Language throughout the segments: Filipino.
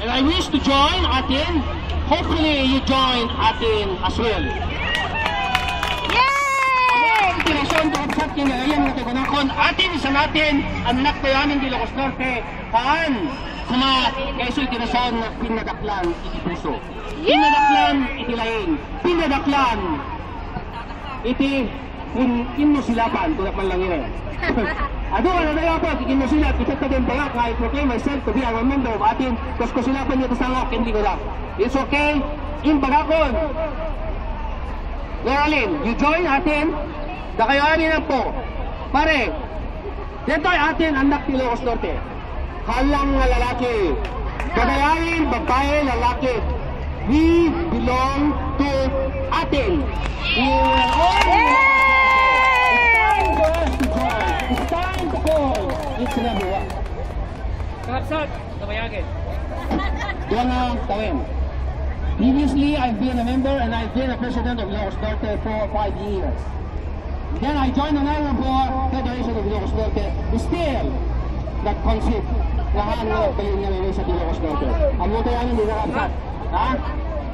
And I wish to join atin. Hopefully you join atin as well. Inspirasyon to upsat yung nalayan na kagunakon atin sa natin anak ko yamin di Ilocos Norte kaan kuma kayso inspirasyon na pinadaklan iti puso, pinadaklan iti lain, pinadaklan iti kinosilapan kung naman lang yun. Ado ka na na ako kinosilat kita ka din pala I proclaim myself to be a member of atin kasi kosilapan nyo kasangok hindi ko lang. It's okay in pagakon Loralyn, you join atin. Dakayanin na po. Pare, dito ay atin anak ni Ilocos Norte. Halang nga lalaki. Dakayanin, babae, lalaki. We belong to atin. It's time to call. It's never one. Kapsat, tabayagin. Diyan nga, tawin. Previously, I've been a member and I've been a president of Ilocos Norte for 5 years. Then I joined another Federation of Ilocos Norte. Still, that concept, lahat ng paling nga sa Ilocos Norte. Ang moto yan hindi nakapsat. Ha?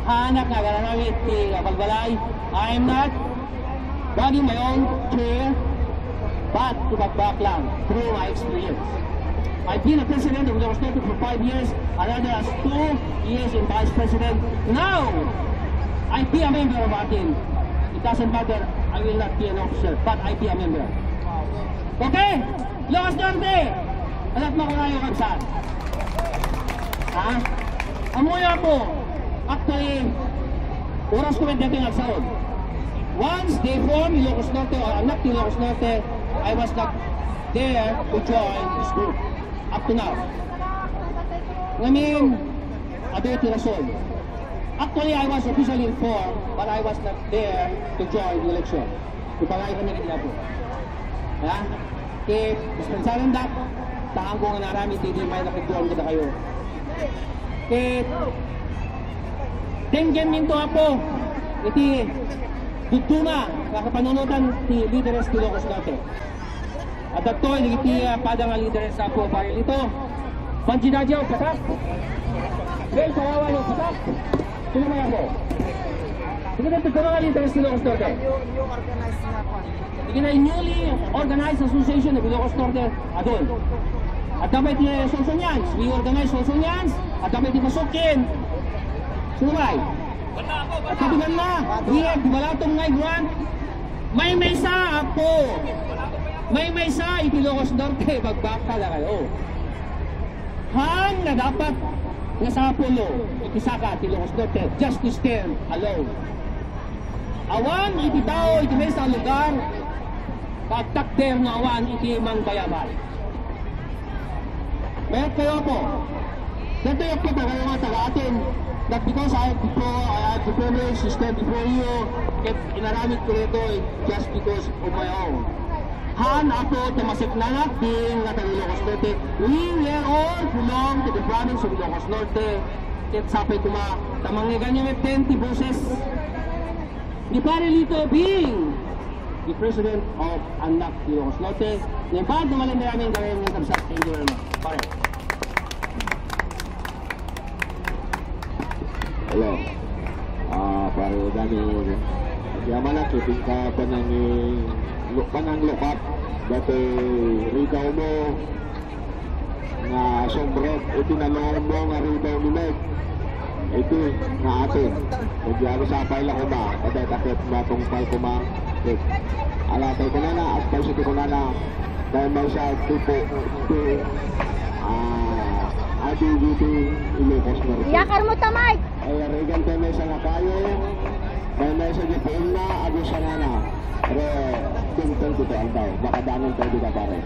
Hanap na garanamit ni Balbalay. I'm not dragging my own chair, but to back lang through my experience. I've been a president of Ilocos Norte for 5 years, another as 2 years in vice president. Now, I be a member of atin. It doesn't matter, I will not be an officer, but I be a member. Okay? Ilocos Norte! Alat mo ko na yung kapsat. Ha? Amoy ako. Actually, oras ko may dating agsaon. Once they form Ilocos Norte or anak ni Ilocos Norte, I was not there to join this group. Up to now. Ngamin, ito rason. Actually, I was officially informed, but I was not there to join the election. Ipangay kami nila po. Ha? Kaya, dispensaran dak, taang ko nga narami, hindi may nakikuhan kita kayo. Kaya, tinggan minto ako, iti, dutuna, kakapanunutan ti lideres ti Ilocos Norte. At ito, iti padang lideres ako, paril ito, Panjinadyaw, patak. Well, kawawa yung patak. Sino may ako? Sige na ito, mga lideres ti Ilocos Norte. Sige na, newly organized association of Ilocos Norte, adol. At dapat ti Solsonians, we organize Solsonians, at dapat ti Masukin. Sino may? At sabihan na, di balatong ngay buwan, may sa ako. May sa Ilocos Norte, magbaka na kayo. Hang na dapat nasa Apollo, ikisaka Ilocos Norte, just to stand alone. Awan, iti tao, iti may sa lugar, pagtakder na awan, iti mang bayaman. Mayat kayo po. Dito yung kita kayo nga taga atin, that because I have the privilege to stand before you, inaramit ko rito just because of my own. Han ako tamasik na natin nga taga Ilocos Norte. We all belong to the province of Ilocos Norte. Ket sapay kuma tamangigan yung 20 boses. Di pare lito being the president of anak Ilocos Norte. Yung pag dumalan na namin gawin ng kapsat. Thank you very much. Pare. Hello. Pare dami yaman na kiting ka panang lukat dati ridaw mo nga sombrot itinalong mo nga ridaw nilag ito nga atin nagyari sa apay lang kuma kaday takit matong pay kuma alatay ko na at paisip ko na dahil may sa tipo ADVT Ilocos Norte. Iyakar mo tamay! Ay, regan tayo may sa nga kayo dahil may sa gipuin na agos sa nga na pero tingtong dito ang daw baka danon tayo dito pare.